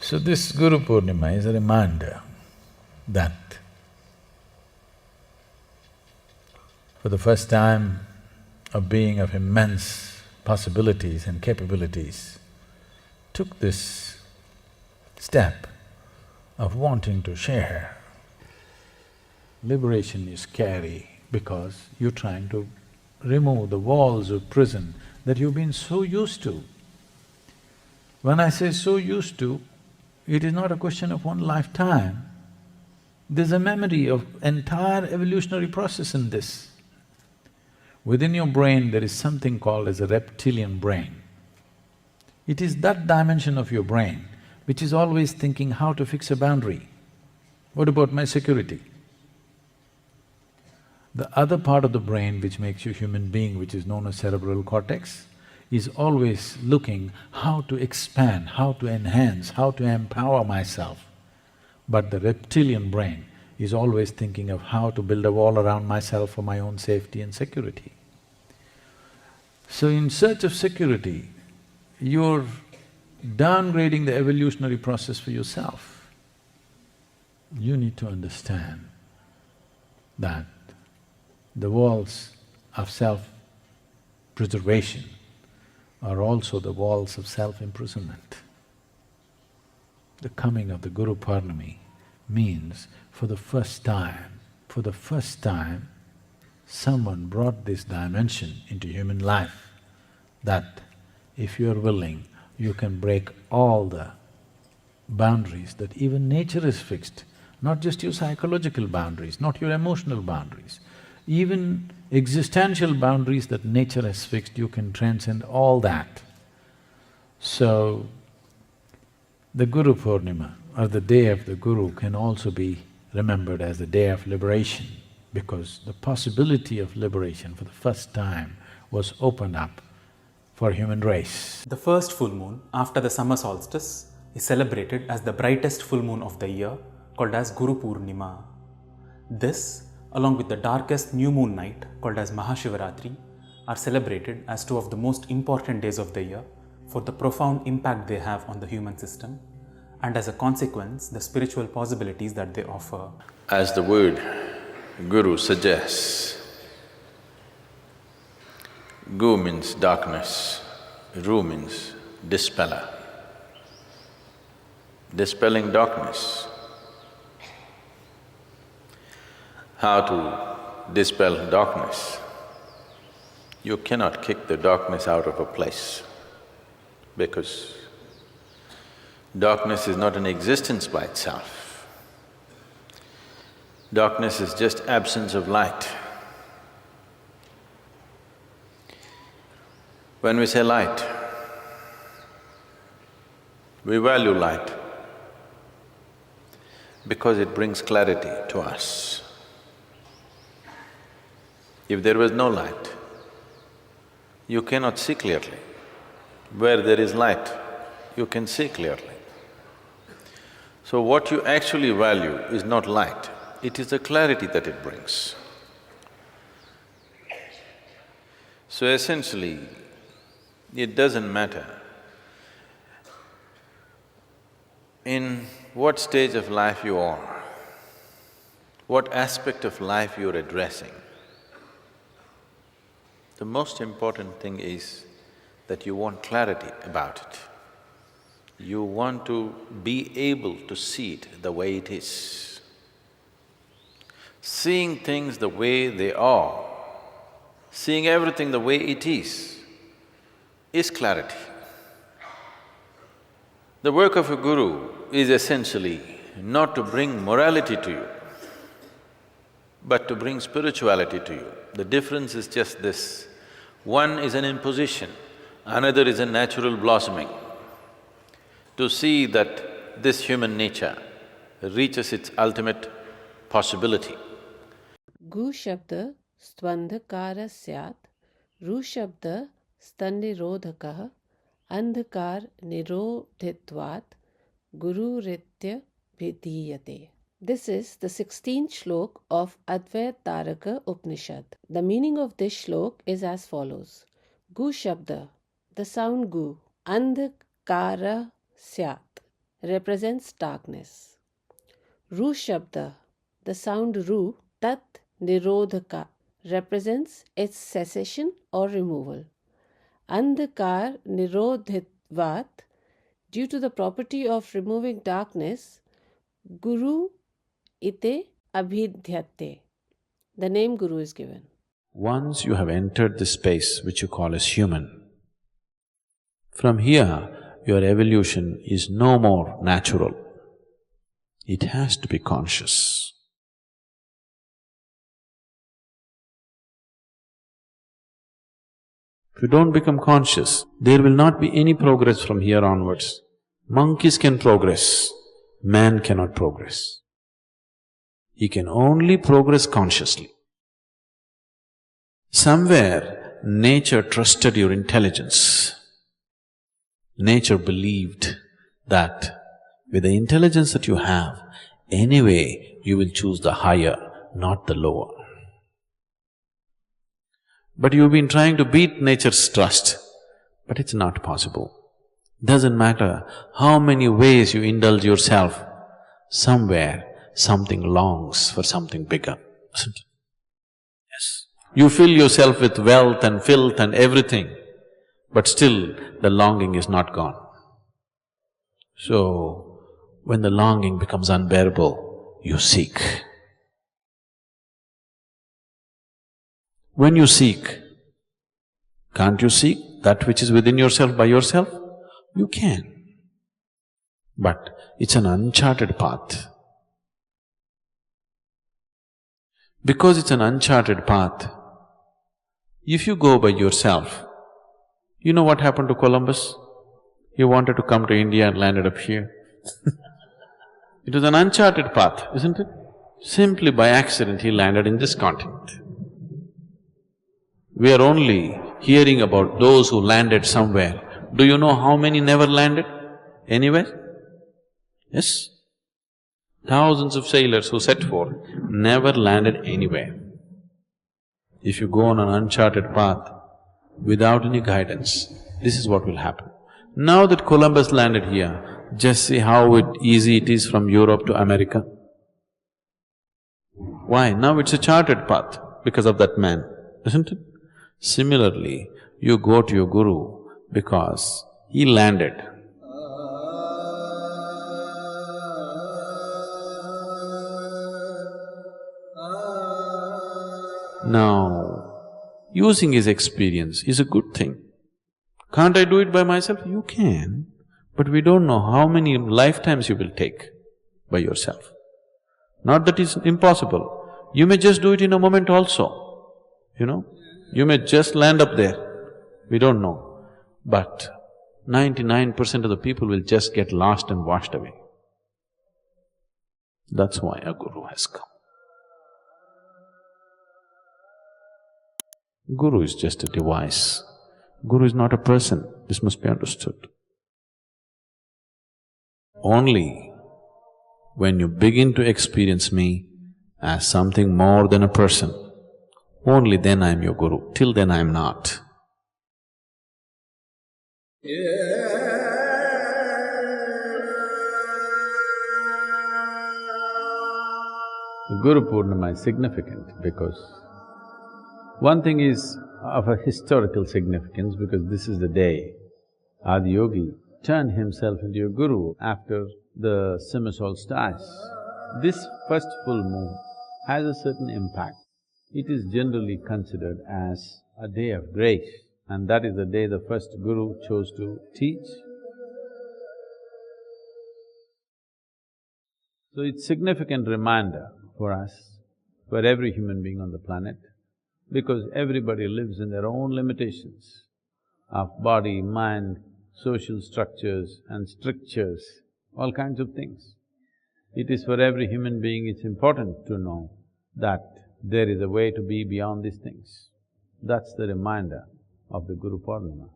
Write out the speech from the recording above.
So this Guru Purnima is a reminder that for the first time, a being of immense possibilities and capabilities took this step of wanting to share. Liberation is scary because you're trying to remove the walls of prison that you've been so used to. When I say so used to, it is not a question of one lifetime. There's a memory of entire evolutionary process in this. Within your brain, there is something called as a reptilian brain. It is that dimension of your brain which is always thinking how to fix a boundary. What about my security? The other part of the brain which makes you human being, which is known as cerebral cortex, is always looking how to expand, how to enhance, how to empower myself. But the reptilian brain is always thinking of how to build a wall around myself for my own safety and security. So in search of security, you're downgrading the evolutionary process for yourself. You need to understand that the walls of self-preservation are also the walls of self-imprisonment. The coming of the Guru Purnima means for the first time, someone brought this dimension into human life that if you're willing, you can break all the boundaries that even nature has fixed, not just your psychological boundaries, not your emotional boundaries, even existential boundaries that nature has fixed, you can transcend all that. So, the Guru Purnima or the day of the Guru can also be remembered as the day of liberation, because the possibility of liberation for the first time was opened up for human race. The first full moon after the summer solstice is celebrated as the brightest full moon of the year, called as Guru Purnima. This, along with the darkest new moon night, called as Mahashivaratri, are celebrated as two of the most important days of the year for the profound impact they have on the human system, and as a consequence, the spiritual possibilities that they offer. As the word Guru suggests, Gu means darkness, Ru means dispeller, dispelling darkness. How to dispel darkness? You cannot kick the darkness out of a place, because darkness is not an existence by itself. Darkness is just absence of light. When we say light, we value light because it brings clarity to us. If there was no light, you cannot see clearly. Where there is light, you can see clearly. So what you actually value is not light, it is the clarity that it brings. So essentially, it doesn't matter in what stage of life you are, what aspect of life you're addressing. The most important thing is that you want clarity about it. You want to be able to see it the way it is. Seeing things the way they are, seeing everything the way it is clarity. The work of a guru is essentially not to bring morality to you, but to bring spirituality to you. The difference is just this: one is an imposition, another is a natural blossoming. To see that this human nature reaches its ultimate possibility. Gu shabda svandhakara syat, Ru shabda stannirodhakah, Andhakar nirodhitvat, Guru ritya bhidiyate. This is the 16th shlok of Advaitarak Upanishad. The meaning of this shlok is as follows. Gu shabda, the sound gu, andhakara syat. represents darkness. Ru Shabda, the sound Ru, Tat Nirodhaka, represents its cessation or removal. Andhakar Nirodhitvat, due to the property of removing darkness, Guru ite abhidhyate. The name Guru is given. Once you have entered this space which you call as human, from here your evolution is no more natural. It has to be conscious. If you don't become conscious, there will not be any progress from here onwards. Monkeys can progress, man cannot progress. He can only progress consciously. Somewhere, nature trusted your intelligence. Nature believed that with the intelligence that you have, anyway you will choose the higher, not the lower. But you've been trying to beat nature's trust, but it's not possible. Doesn't matter how many ways you indulge yourself, somewhere something longs for something bigger, isn't it? Yes. You fill yourself with wealth and filth and everything, but still the longing is not gone. So, when the longing becomes unbearable, you seek. When you seek, can't you seek that which is within yourself by yourself? You can. But it's an uncharted path. Because it's an uncharted path, if you go by yourself, you know what happened to Columbus? He wanted to come to India and landed up here. It was an uncharted path, isn't it? Simply by accident he landed in this continent. We are only hearing about those who landed somewhere. Do you know how many never landed anywhere? Yes? Thousands of sailors who set forth never landed anywhere. If you go on an uncharted path without any guidance, this is what will happen. Now that Columbus landed here, just see how easy it is from Europe to America. Why? Now it's a charted path because of that man, isn't it? Similarly, you go to your Guru because he landed. Now, using his experience is a good thing. Can't I do it by myself? You can, but we don't know how many lifetimes you will take by yourself. Not that it's impossible, you may just do it in a moment also, you know. You may just land up there, we don't know. But 99% of the people will just get lost and washed away. That's why a Guru has come. Guru is just a device. Guru is not a person, this must be understood. Only when you begin to experience me as something more than a person, only then I am your Guru, till then I am not. The Guru Purnima is significant because one thing is of a historical significance because this is the day Adiyogi turned himself into a Guru after the summer solstice. This first full moon has a certain impact. It is generally considered as a day of grace, and that is the day the first Guru chose to teach. So it's significant reminder for us, for every human being on the planet, because everybody lives in their own limitations of body, mind, social structures and strictures, all kinds of things. It is for every human being, it's important to know that there is a way to be beyond these things. That's the reminder of the Guru Purnima.